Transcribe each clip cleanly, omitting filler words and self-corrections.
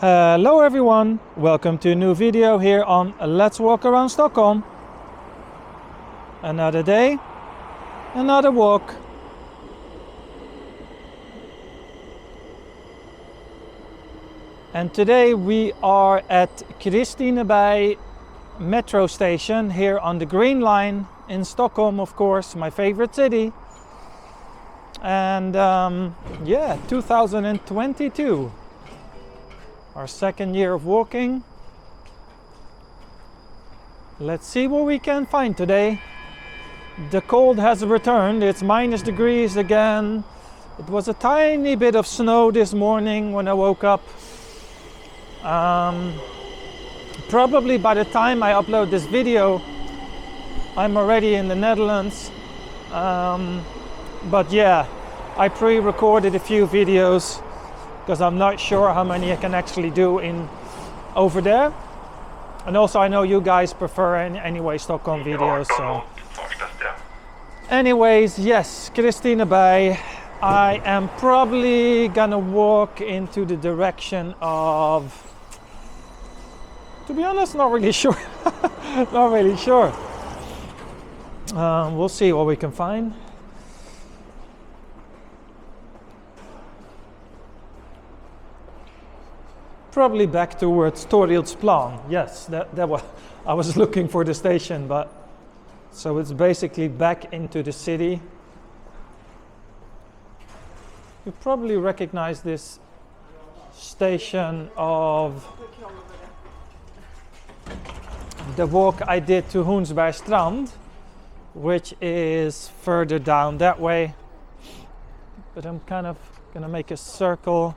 Hello everyone, welcome to a new video here on Let's Walk Around Stockholm. Another day, another walk. And today we are at Kristineberg metro station here on the Green Line in Stockholm, of course, my favorite city. And 2022. Our second year of walking. Let's see what we can find today. The cold has returned. It's minus degrees again. It was a tiny bit of snow this morning when I woke up. Probably by the time I upload this video, I'm already in the Netherlands. But yeah, I pre-recorded a few videos because I'm not sure how many I can actually do over there. And also I know you guys prefer anyway Stockholm videos, so. Anyways, yes, Kristineberg. I am probably gonna walk into the direction of, to be honest, not really sure. Not really sure. We'll see what we can find. Probably back towards Thorildsplan. Yes, that was. I was looking for the station, but so it's basically back into the city. You probably recognize this station of the walk I did to Hornsberg Strand, which is further down that way. But I'm kind of gonna make a circle.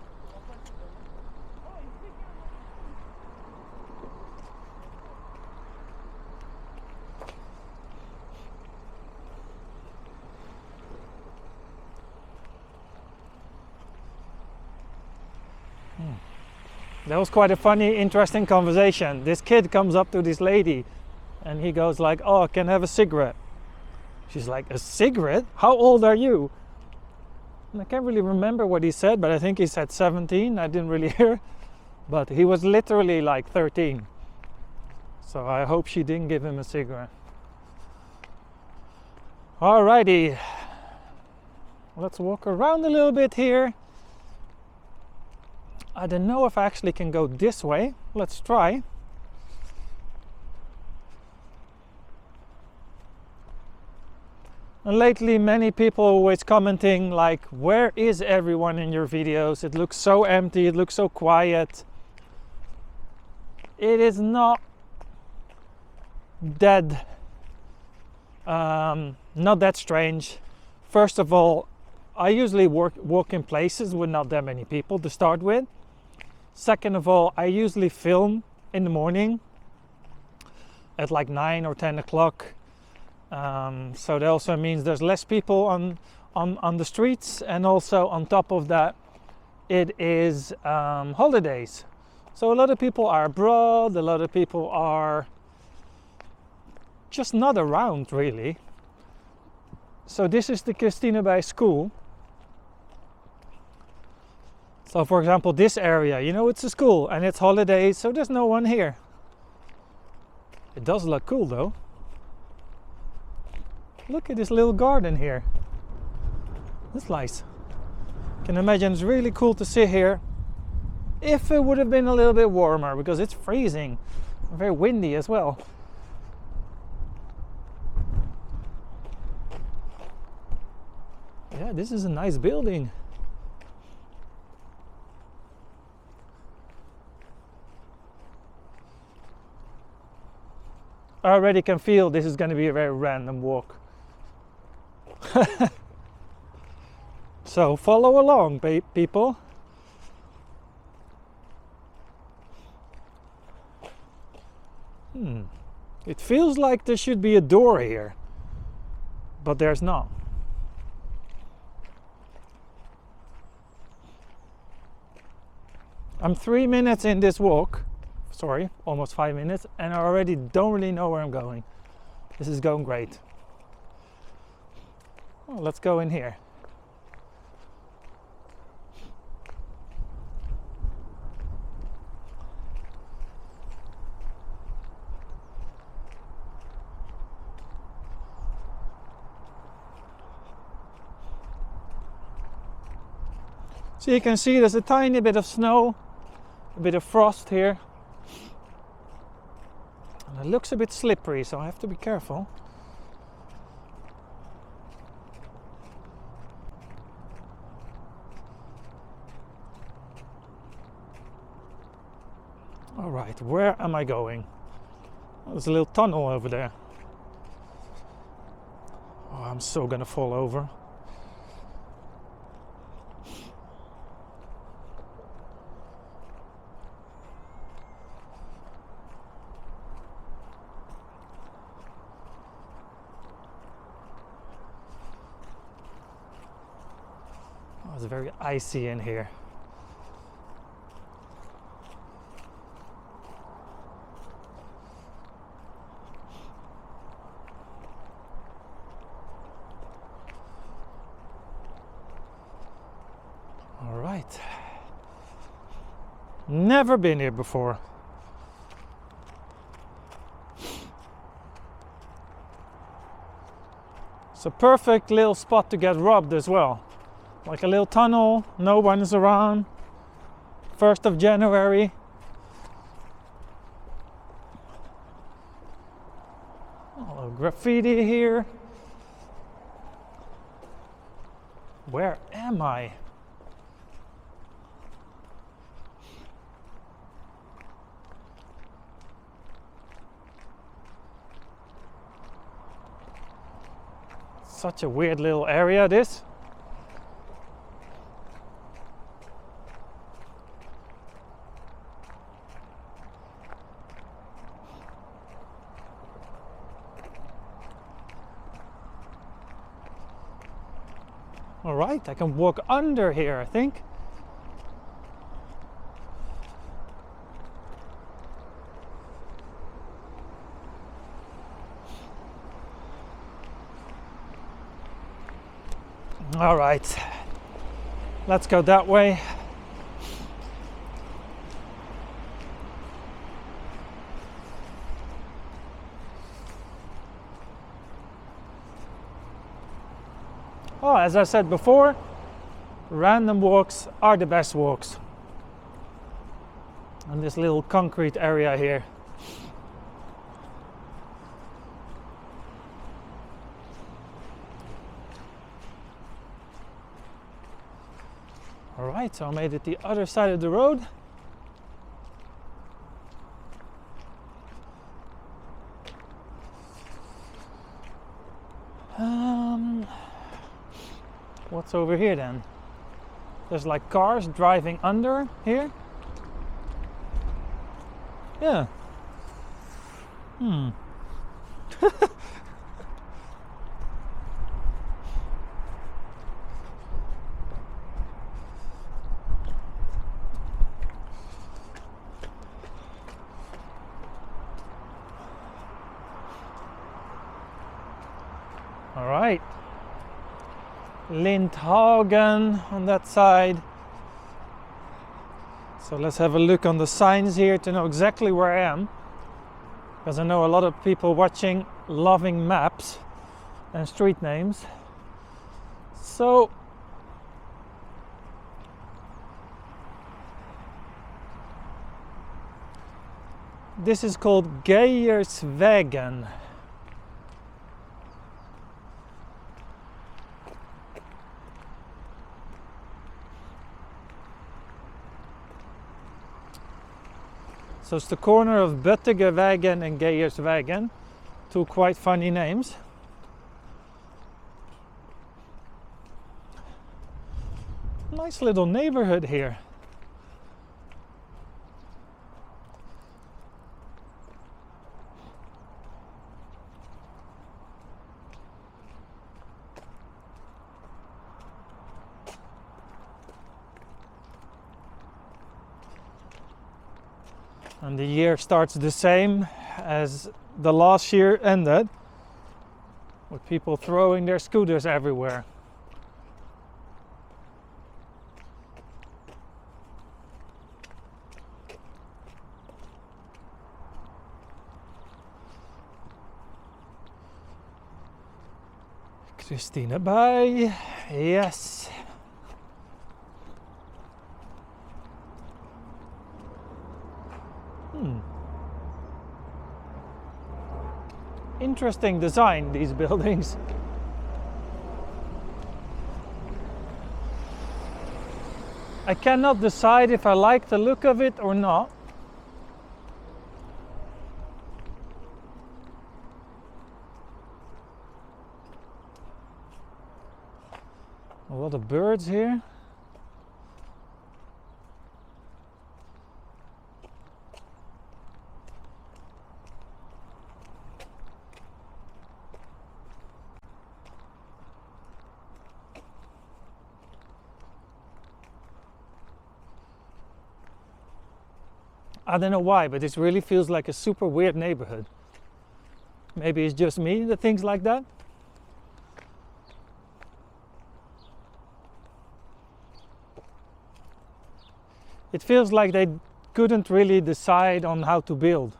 That was quite a funny, interesting conversation. This kid comes up to this lady and he goes like, "Oh, can I have a cigarette?" She's like, "A cigarette? How old are you?" And I can't really remember what he said, but I think he said 17. I didn't really hear. But he was literally like 13. So I hope she didn't give him a cigarette. Alrighty. Let's walk around a little bit here. I don't know if I actually can go this way. Let's try. And lately many people always commenting like, where is everyone in your videos? It looks so empty, it looks so quiet. It is not that not that strange. First of all, I usually walk in places with not that many people to start with. Second of all, I usually film in the morning at like 9 or 10 o'clock. So that also means there's less people on the streets, and also on top of that, it is holidays. So a lot of people are abroad, a lot of people are just not around really. So this is the Kristineberg school. So for example, this area, you know, it's a school and it's holidays, so there's no one here. It does look cool though. Look at this little garden here. It's nice. Can imagine it's really cool to sit here if it would have been a little bit warmer, because it's freezing. Very windy as well. Yeah, this is a nice building. I already can feel this is going to be a very random walk. So follow along, people. It feels like there should be a door here, but there's not. I'm 3 minutes in this walk. Sorry, almost 5 minutes, and I already don't really know where I'm going. This is going great. Oh, let's go in here. So you can see there's a tiny bit of snow, a bit of frost here. And it looks a bit slippery, so I have to be careful. All right, where am I going? Oh, there's a little tunnel over there. Oh, I'm so gonna fall over. Oh, it's very icy in here. All right. Never been here before. It's a perfect little spot to get robbed as well. Like a little tunnel, no one is around. 1st of January. Oh, graffiti here. Where am I? Such a weird little area, this. All right, I can walk under here, I think. All right, let's go that way. Oh, as I said before, random walks are the best walks. And this little concrete area here. All right, so I made it the other side of the road. What's over here then? There's like cars driving under here. Yeah. All right. Lindhagen on that side. So let's have a look on the signs here to know exactly where I am, because I know a lot of people watching loving maps and street names. So this is called Geijersvägen. So it's the corner of Böttigervägen and Geijersvägen, two quite funny names. Nice little neighborhood here. And the year starts the same as the last year ended, with people throwing their scooters everywhere. Kristineberg, yes. Interesting design, these buildings. I cannot decide if I like the look of it or not. A lot of birds here. I don't know why, but this really feels like a super weird neighborhood. Maybe it's just me that thinks like that. It feels like they couldn't really decide on how to build.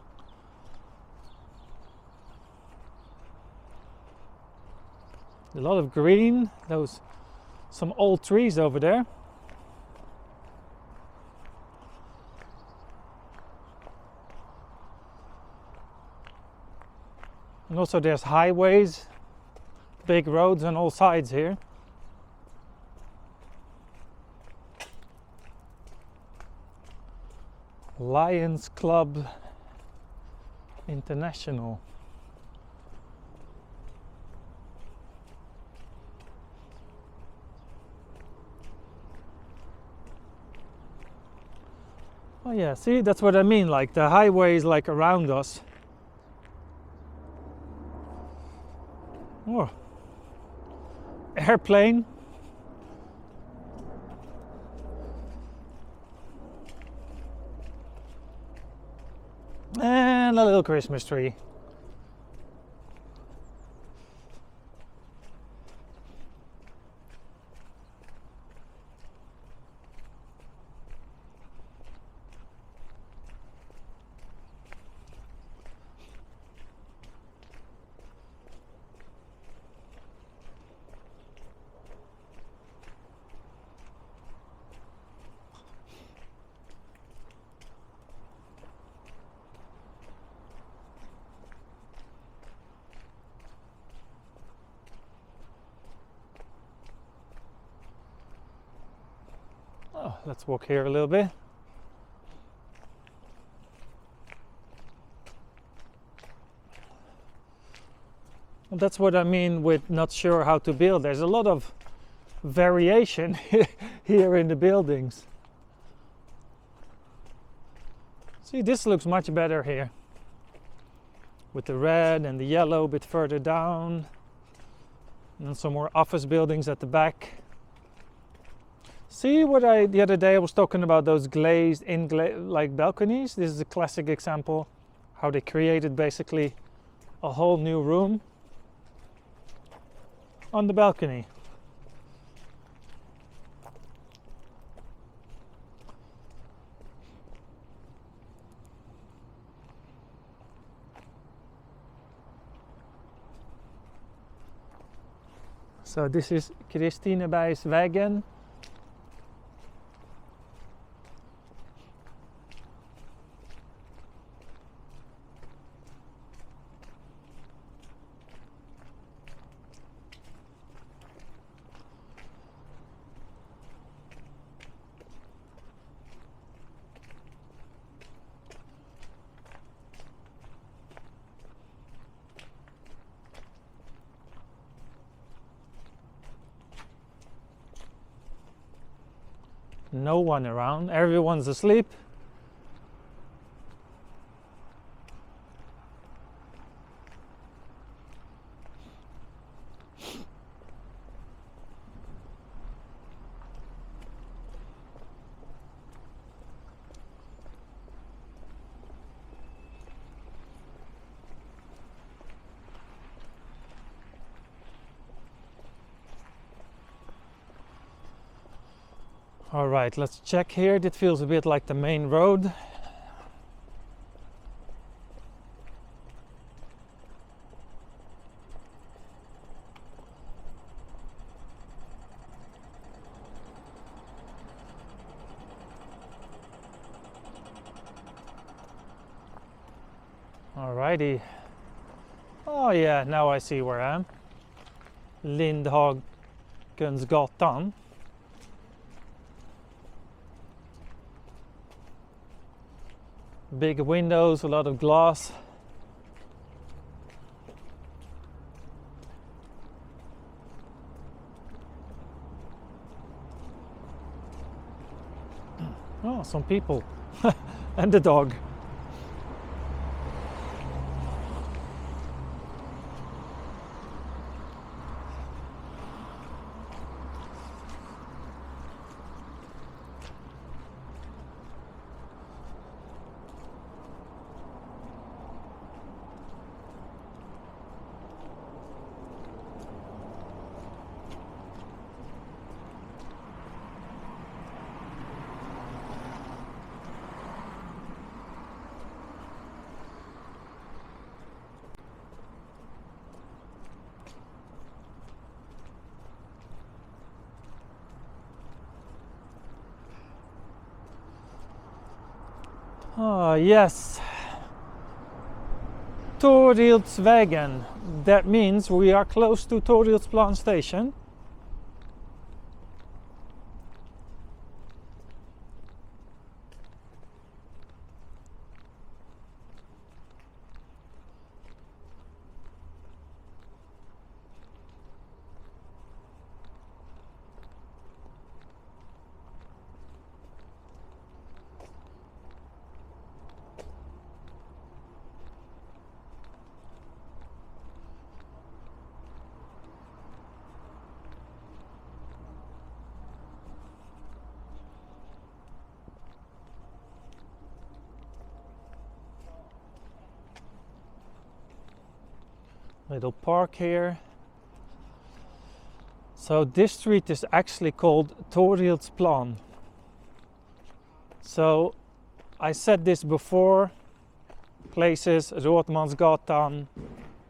A lot of green, some old trees over there. And also there's highways, big roads on all sides here. Lions Club International. Oh yeah, see, that's what I mean, like the highway is like around us. Oh, airplane. And a little Christmas tree. Oh, let's walk here a little bit. Well, that's what I mean with not sure how to build. There's a lot of variation here in the buildings. See, this looks much better here. With the red and the yellow a bit further down. And then some more office buildings at the back. See what the other day I was talking about those glazed like balconies. This is a classic example how they created basically a whole new room on the balcony. So this is Kristinebergsvägen. No one around, everyone's asleep. All right, let's check here. It feels a bit like the main road. Alrighty. Oh yeah, now I see where I am. Lindhagensgatan. Big windows, a lot of glass. Oh, some people and the dog. Ah, yes. Thorildsplan. That means we are close to Thorildsplan station. Little park here. So this street is actually called Thorildsplan. So I said this before, places Rådmansgatan,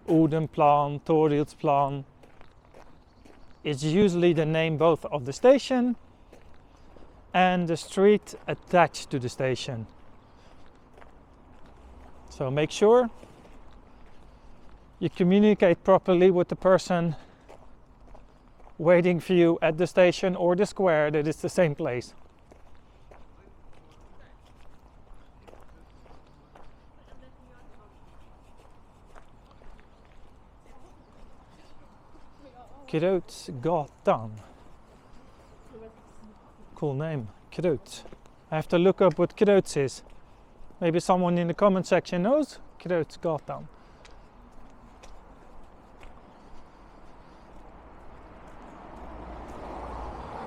Odenplan, Thorildsplan. It's usually the name both of the station and the street attached to the station. So make sure you communicate properly with the person waiting for you at the station or the square that it's the same place. Krutsgatan. Cool name, Krut. I have to look up what Kruts is. Maybe someone in the comment section knows Krutsgatan.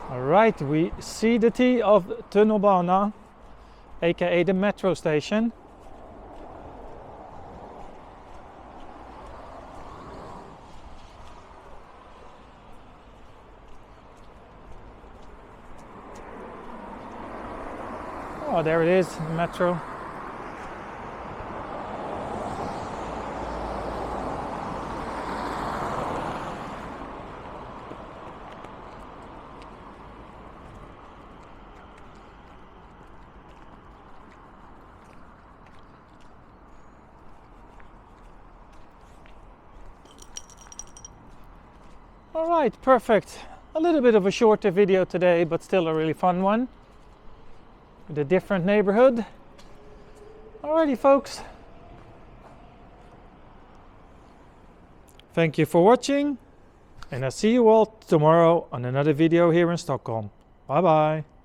Alright, we see the T of Tunnelbana, aka the metro station. Oh, there it is, metro. Alright, perfect. A little bit of a shorter video today, but still a really fun one. With a different neighborhood. Alrighty, folks. Thank you for watching, and I'll see you all tomorrow on another video here in Stockholm. Bye bye.